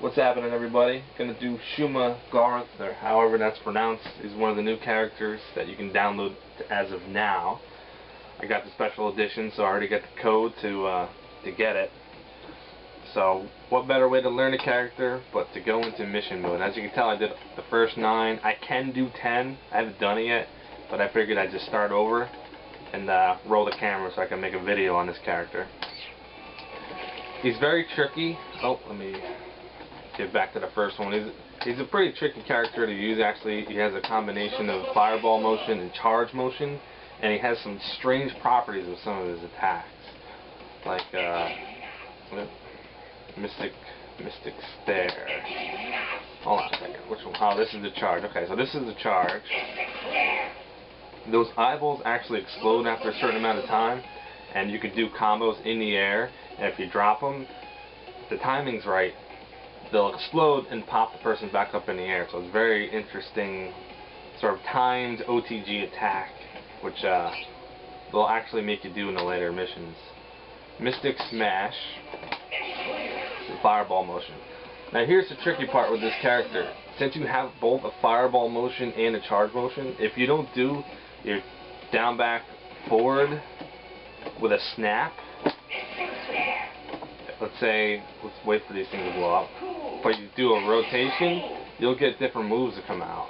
What's happening, everybody? Gonna do Shuma Gorath, or however that's pronounced. Is one of the new characters that you can download as of now. I got the special edition, so I already got the code to get it. So what better way to learn a character but to go into mission mode? As you can tell, I did the first 9. I can do 10. I haven't done it yet, but I figured I'd just start over and roll the camera so I can make a video on this character. He's very tricky. Oh, let me get back to the first one. He's a pretty tricky character to use. Actually, he has a combination of fireball motion and charge motion, and he has some strange properties with some of his attacks, like Mystic Stare. Hold on a second. Which one? Oh, this is the charge. Okay, so this is the charge. Those eyeballs actually explode after a certain amount of time, and you could do combos in the air, and if you drop them, if the timing's right, they'll explode and pop the person back up in the air. So it's very interesting, sort of timed OTG attack, which they'll actually make you do in the later missions. Mystic Smash, fireball motion. Now here's the tricky part with this character. Since you have both a fireball motion and a charge motion, if you don't do your down back forward with a snap, let's wait for these things to blow up, but you do a rotation, you'll get different moves to come out.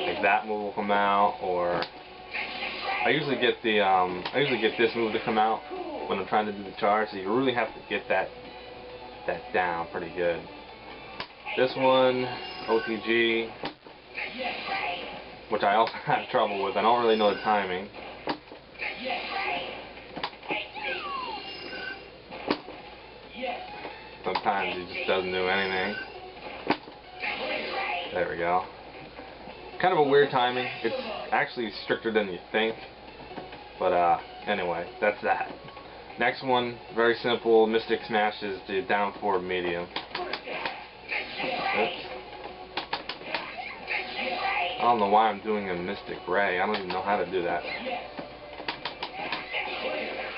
Like that move will come out, or I usually get this move to come out when I'm trying to do the charge. So you really have to get that down pretty good. This one, OTG, which I also have trouble with. I don't really know the timing. Sometimes he just doesn't do anything. There we go. Kind of a weird timing. It's actually stricter than you think. But anyway, that's that. Next one, very simple. Mystic Smash is the down forward medium. Oops. I don't know why I'm doing a Mystic Ray. I don't even know how to do that.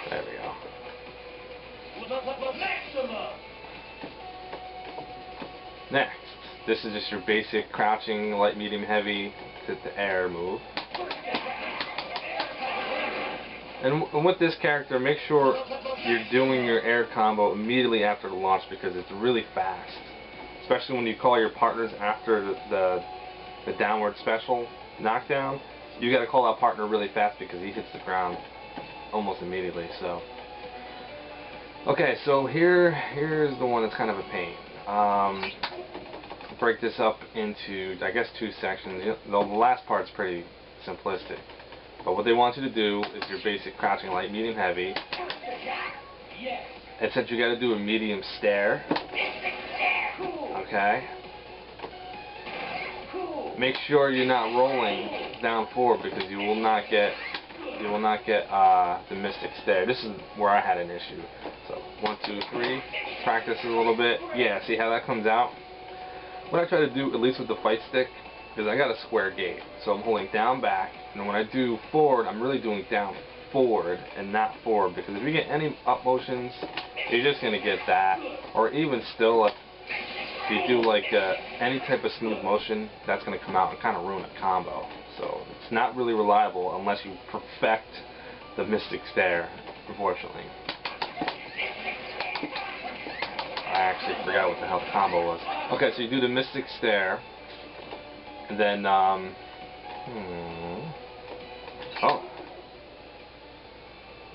There we go. Next, this is just your basic crouching, light, medium, heavy to the air move. And with this character, make sure you're doing your air combo immediately after the launch, because it's really fast. Especially when you call your partners after the downward special knockdown. You gotta call that partner really fast because he hits the ground almost immediately. So, okay, so here's the one that's kind of a pain. Break this up into, I guess, 2 sections. The last part's pretty simplistic. But what they want you to do is your basic crouching, light, medium, heavy. And since you got to do a medium stare, okay, make sure you're not rolling down forward, because you will not get the Mystic Stare. This is where I had an issue. So 1, 2, 3. Practice a little bit. Yeah, see how that comes out? What I try to do, at least with the fight stick, is I got a square gate. So I'm holding down back, and when I do forward, I'm really doing down forward and not forward, because if you get any up motions, you're just going to get that. Or even still, if you do like any type of smooth motion, that's going to come out and kind of ruin a combo. So it's not really reliable unless you perfect the Mystic Stare, unfortunately. I actually forgot what the hell the combo was. Okay, so you do the Mystic Stare, and then,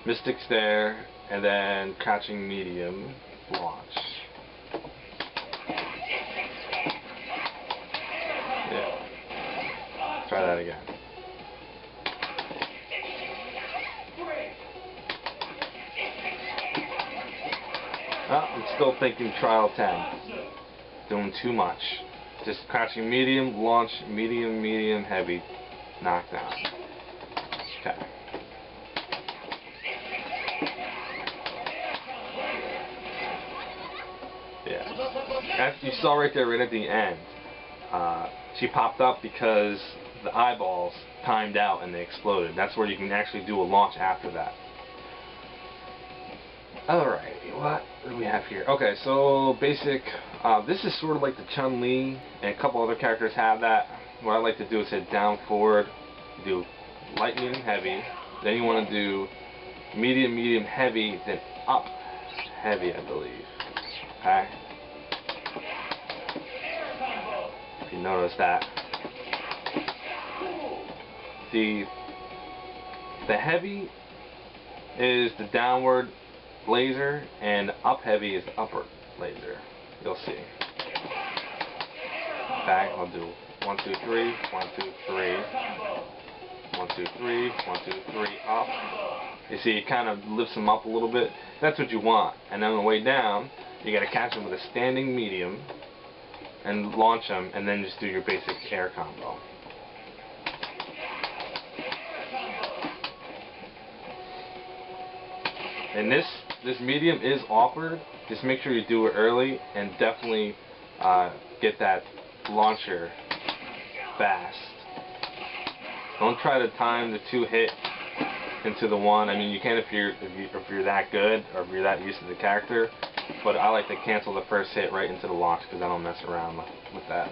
Mystic Stare, and then crouching medium launch. Yeah. Try that again. Oh, I'm still thinking trial 10. Doing too much. Just crouching medium, launch, medium, medium, heavy, knockdown. Okay. Yeah. As you saw right there, right at the end, she popped up because the eyeballs timed out and they exploded. That's where you can actually do a launch after that. Alright, what do we have here? Okay, so basic, this is sort of like the Chun-Li, and a couple other characters have that. What I like to do is hit down, forward, do light, medium, heavy, then you want to do medium, medium, heavy, then up, heavy, I believe. Okay? If you notice that. The heavy is the downward laser, and up heavy is the upward laser. You'll see. Okay, I'll do 1, 2, 3, 1, 2, 3, 1, 2, 3, 1, 2, 3, up. You see, it kind of lifts them up a little bit. That's what you want. And then on the way down, you got to catch them with a standing medium and launch them, and then just do your basic air combo. And this medium is awkward. Just make sure you do it early, and definitely get that launcher fast. Don't try to time the 2 hit into the 1. I mean, you can if you're that good or if you're that used to the character. But I like to cancel the first hit right into the launch because I don't mess around with that.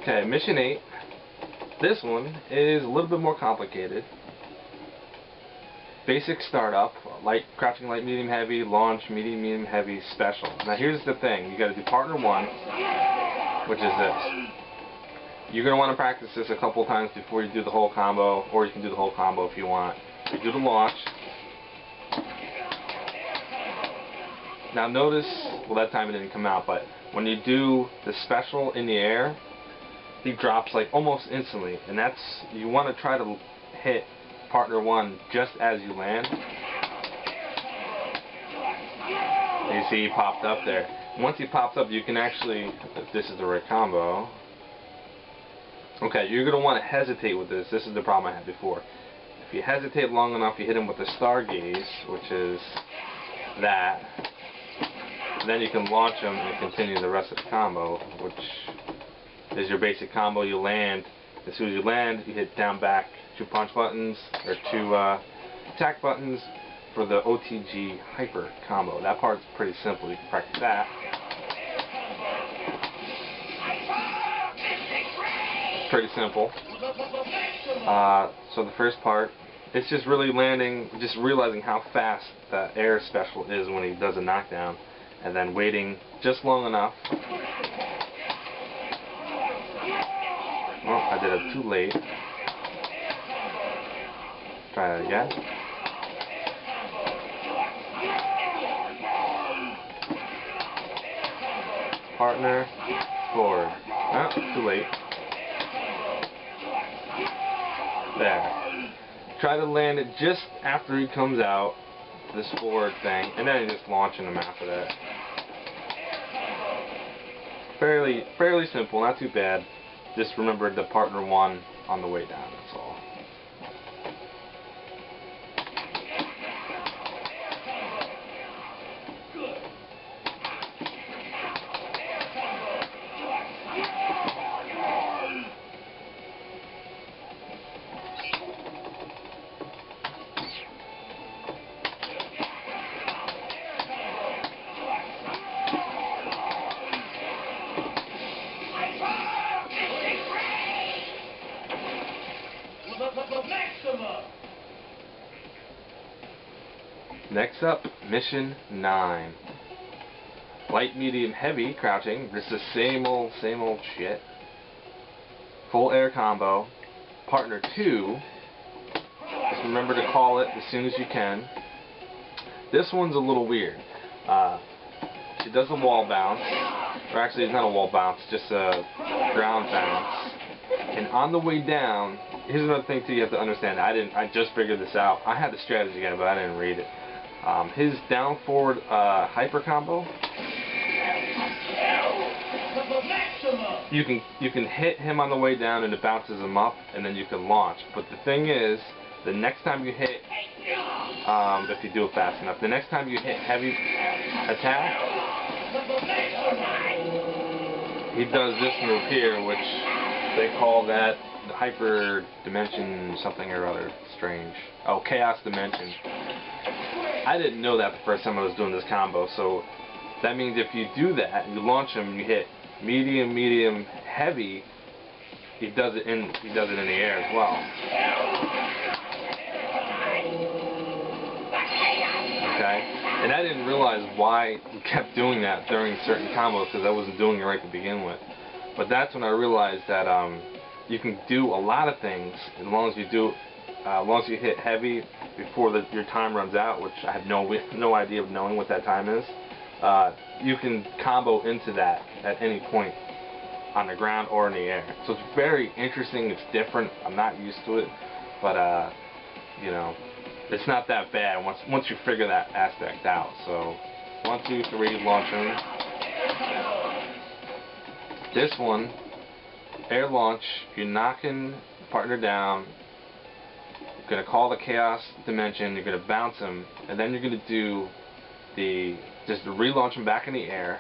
Okay, mission 8. This one is a little bit more complicated. Basic startup, light, crouching, light, medium, heavy, launch, medium, medium, heavy, special. Now here's the thing, you got to do partner 1, which is this. You're going to want to practice this a couple times before you do the whole combo, or you can do the whole combo if you want. You do the launch. Now notice, well that time it didn't come out, but when you do the special in the air, he drops like almost instantly, and that's, you want to try to hit partner 1 just as you land. You see he popped up there. Once he pops up, you can actually, if this is the right combo, okay, you're going to want to hesitate with this. This is the problem I had before. If you hesitate long enough, you hit him with the stargaze, which is that. Then you can launch him and continue the rest of the combo, which is your basic combo. You land. As soon as you land, you hit down, back, 2 punch buttons, or 2 attack buttons for the OTG hyper combo. That part's pretty simple. You can practice that. Pretty simple. So the first part, it's just really landing, just realizing how fast the air special is when he does a knockdown, and then waiting just long enough. Well, I did it too late. Try that again. partner, forward. Oh, too late. There. Try to land it just after he comes out, this forward thing, and then just launching him after that. Fairly simple, not too bad. Just remember the partner one on the way down, that's all. Next up, Mission 9. Light, medium, heavy, crouching. This is same old shit. Full air combo. Partner 2. Just remember to call it as soon as you can. This one's a little weird. It does a wall bounce. Or actually, it's not a wall bounce, just a ground bounce. And on the way down, here's another thing too you have to understand. I just figured this out. I had the strategy again, but I didn't read it. His down forward hyper combo. You can hit him on the way down and it bounces him up, and then you can launch. But the thing is, the next time you hit, if you do it fast enough, the next time you hit heavy attack, he does this move here, which they call that hyper dimension something or other strange. Oh, chaos dimension. I didn't know that the first time I was doing this combo, so that means if you do that, you launch him, you hit medium, medium, heavy, he does it in the air as well. Okay? And I didn't realize why he kept doing that during certain combos, because I wasn't doing it right to begin with. But that's when I realized that you can do a lot of things as long as you hit heavy before your time runs out, which I have no idea of knowing what that time is. You can combo into that at any point on the ground or in the air. So it's very interesting. It's different. I'm not used to it, but you know, it's not that bad once you figure that aspect out. So 1, 2, 3, launch him. This one, air launch. You're knocking the partner down. You're going to call the chaos dimension, you're going to bounce him, and then you're going to do just relaunch him back in the air,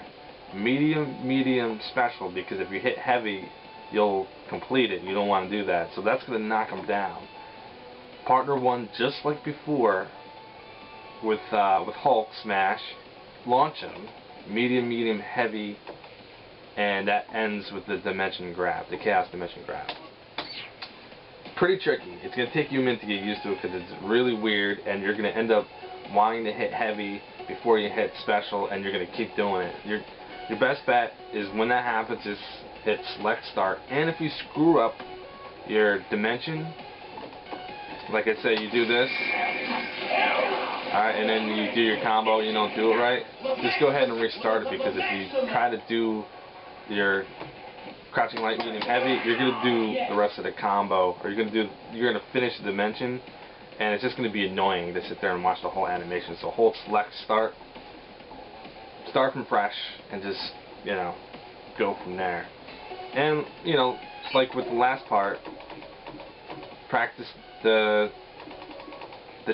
medium, special, because if you hit heavy, you'll complete it. You don't want to do that. So that's going to knock him down. Partner 1, just like before, with Hulk Smash, launch him, medium, heavy, and that ends with the dimension grab, the chaos dimension grab. Pretty tricky. It's going to take you a minute to get used to it because it's really weird, and you're going to end up wanting to hit heavy before you hit special, and you're going to keep doing it. Your best bet is when that happens is hit select start, and if you screw up your dimension, like I say, you do this, alright, and then you do your combo, you don't do it right, just go ahead and restart it, because if you try to do your crouching light, medium, heavy, you're gonna do the rest of the combo, or you're gonna finish the dimension, and it's just gonna be annoying to sit there and watch the whole animation. So hold select start from fresh, and just, you know, go from there. And you know, like with the last part, practice the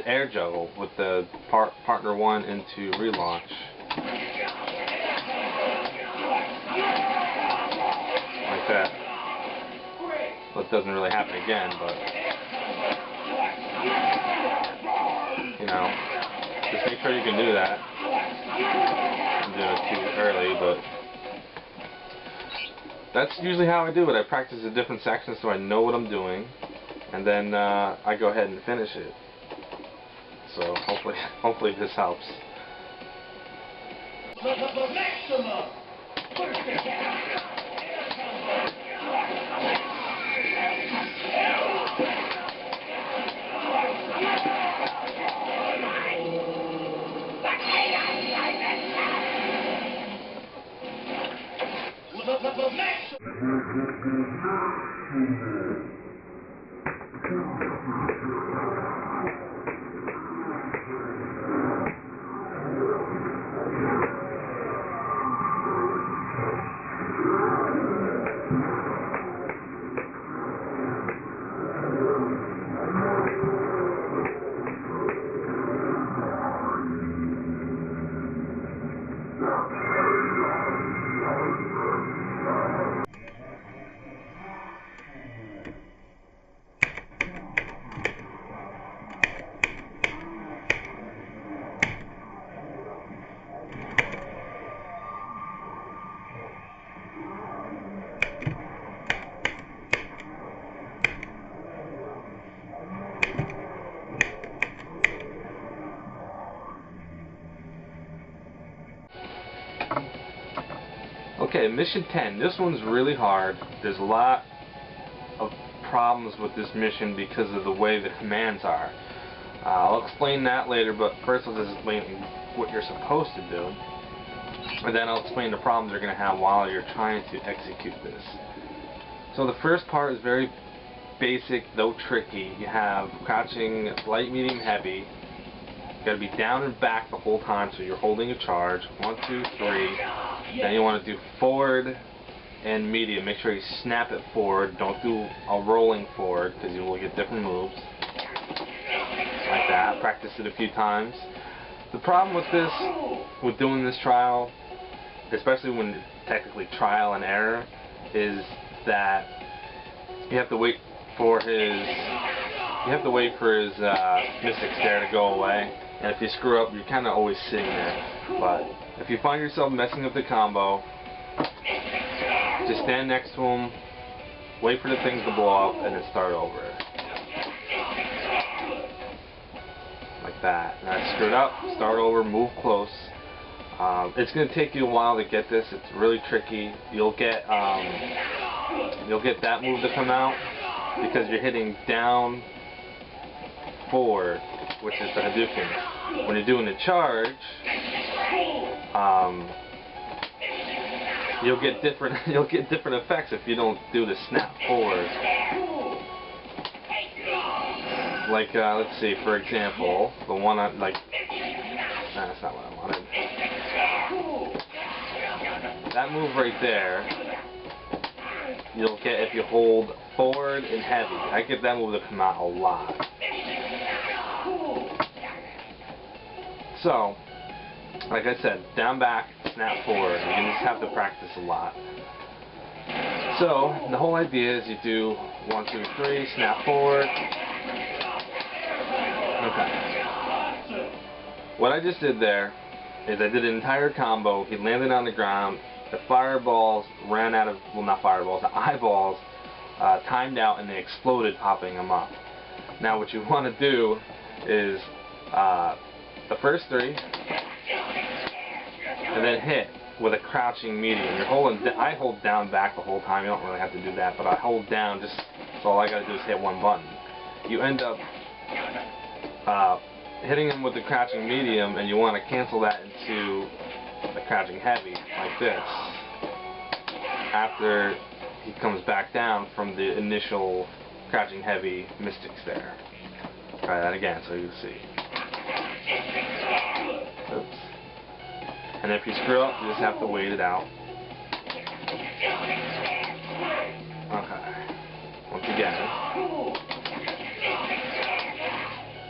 air juggle with the partner 1 into relaunch. Like that. Well, it doesn't really happen again, but you know, just make sure you can do that. I'm doing it too early, but that's usually how I do it. I practice the different sections so I know what I'm doing, and then I go ahead and finish it. So hopefully this helps. Okay, mission 10. This one's really hard. There's a lot of problems with this mission because of the way the commands are. I'll explain that later, but first I'll just explain what you're supposed to do. And then I'll explain the problems you're going to have while you're trying to execute this. So the first part is very basic, though tricky. You have crouching light, medium, heavy. You got to be down and back the whole time, so you're holding a charge. 1, 2, 3. Then you want to do forward and medium. Make sure you snap it forward. Don't do a rolling forward because you will get different moves. Like that. Practice it a few times. The problem with this, with doing this trial, especially when technically trial and error, is that you have to wait for his mystic stare to go away. And if you screw up, you're kind of always sitting there. But if you find yourself messing up the combo, just stand next to him, wait for the things to blow up, and then start over. Like that. And I screwed up, start over, move close. It's going to take you a while to get this. It's really tricky. You'll get that move to come out because you're hitting down, forward, which is the Hadouken. When you're doing the charge, you'll get different effects if you don't do the snap forward. Like let's see, for example, the one I like. Nah, that's not what I wanted. That move right there, you'll get if you hold forward and heavy. I get that move to come out a lot. So, like I said, down, back, snap forward. You can just have to practice a lot. So, the whole idea is you do 1, 2, 3, snap forward. Okay. What I just did there is I did an entire combo. He landed on the ground. The fireballs ran out of, well, not fireballs, the eyeballs timed out and they exploded, popping him up. Now what you want to do is the first 3 and then hit with a crouching medium. You're holding, I hold down back the whole time. You don't really have to do that, but I hold down just so all I got to do is hit one button. You end up hitting him with the crouching medium, and you want to cancel that into the crouching heavy like this after he comes back down from the initial crouching heavy mystic stare. Try that again so you see. Oops. And if you screw up, you just have to wait it out. Okay. Once again.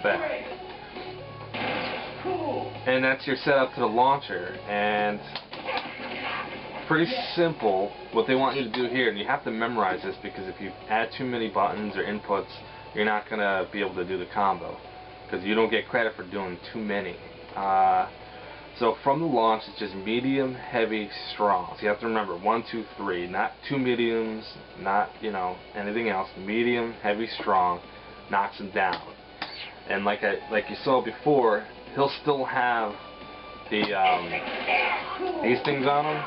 There. And that's your setup to the launcher. And pretty simple. What they want you to do here, and you have to memorize this because if you add too many buttons or inputs, you're not going to be able to do the combo because you don't get credit for doing too many. So from the launch, it's just medium, heavy, strong. So you have to remember 1, 2, 3, not 2 mediums, not anything else. Medium, heavy, strong, knocks him down. And like you saw before, he'll still have the these things on him.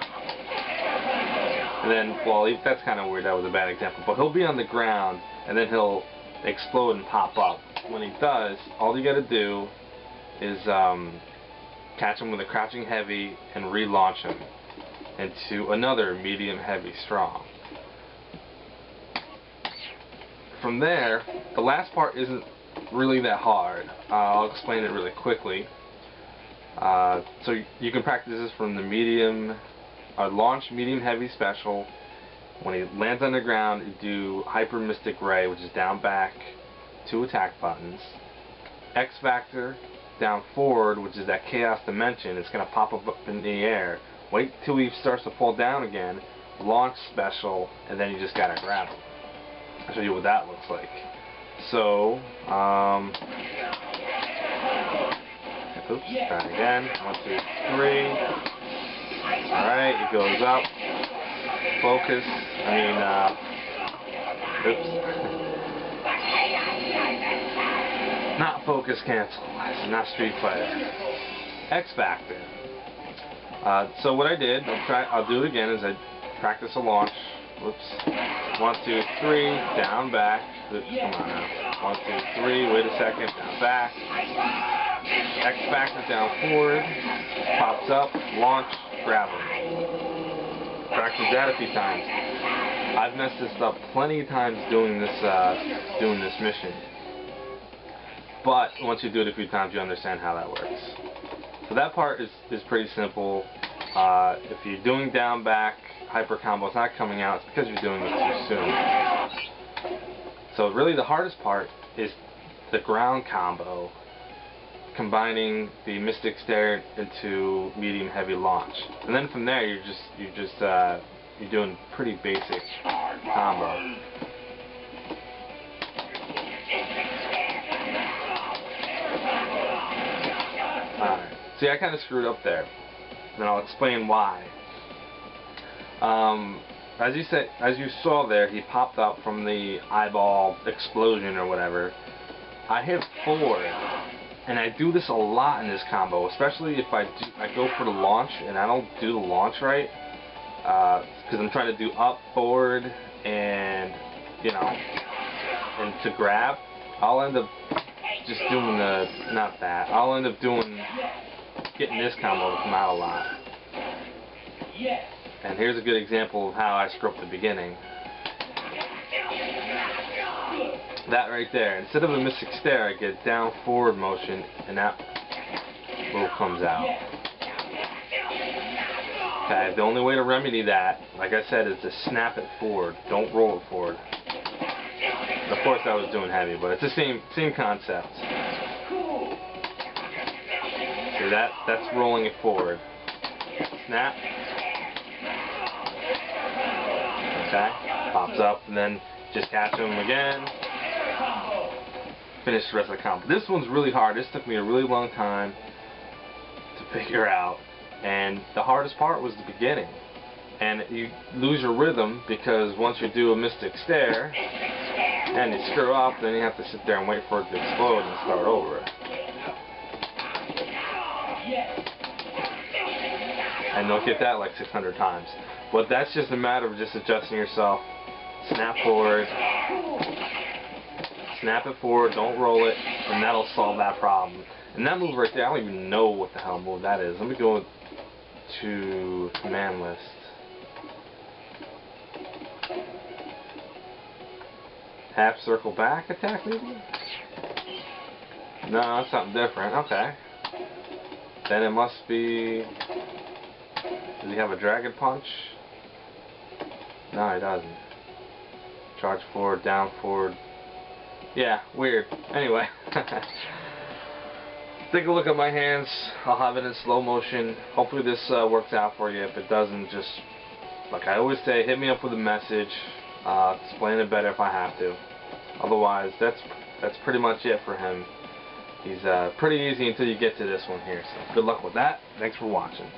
And then, well, that's kind of weird. That was a bad example. But he'll be on the ground, and then he'll explode and pop up. When he does, all you got to do is catch him with a crouching heavy and relaunch him into another medium, heavy, strong. from there, the last part isn't really that hard. I'll explain it really quickly. So you can practice this from the launch medium heavy special. When he lands on the ground, you do Hyper Mystic Ray, which is down back, 2 attack buttons. X Factor, down forward, which is that Chaos Dimension. It's going to pop up in the air. Wait till he starts to fall down again. Launch special, and then you just got to grab him. I'll show you what that looks like. So, oops, try it again. 1, 2, 3. Alright, it goes up. Focus. Oops. Not focus cancel. This is not Street Fighter. X Factor. So what I did, I'll do it again, is I practice a launch. Whoops. 1, 2, 3. Down back. Oops, come on now. 1, 2, 3. Wait a second. Down back. X Factor down forward. Pops up. Launch. Grab him. Practice that a few times. I've messed this up plenty of times doing this mission. But once you do it a few times, you understand how that works. So that part is pretty simple. If you're doing down back hyper combo, it's not coming out. It's because you're doing it too soon. So really the hardest part is the ground combo, combining the Mystic Stare into medium heavy launch. And then from there you're doing pretty basic combo. Alright, see, I kind of screwed up there, and I'll explain why. As you saw there, he popped up from the eyeball explosion or whatever. I hit forward, and I do this a lot in this combo, especially if I go for the launch and I don't do the launch right, because I'm trying to do up, forward, and and to grab. I'll end up just doing I'll end up getting this combo to come out a lot. And here's a good example of how I screw up the beginning. That right there. Instead of a Mystic Stare, I get down forward motion, and that move comes out. Okay, the only way to remedy that, like I said, is to snap it forward. Don't roll it forward. Of course I was doing heavy, but it's the same concept. See that's rolling it forward. Snap. Okay. Pops up and then just catch him again. Finish the rest of the combo. This one's really hard. This took me a really long time to figure out. And the hardest part was the beginning. And you lose your rhythm because once you do a Mystic Stare and you screw up, then you have to sit there and wait for it to explode and start over. And you'll get that like 600 times. But that's just a matter of just adjusting yourself. Snap forward. Snap it forward, don't roll it, and that'll solve that problem. And that move right there, I don't even know what the hell move that is. Let me go to command list. Half circle back attack maybe? No, that's something different. Okay. Then it must be... Does he have a dragon punch? No, he doesn't. Charge forward, down forward. Yeah, weird. Anyway. Take a look at my hands. I'll have it in slow motion. Hopefully this works out for you. If it doesn't, just, like I always say, hit me up with a message. Explain it better if I have to. Otherwise, that's pretty much it for him. He's pretty easy until you get to this one here. So good luck with that. Thanks for watching.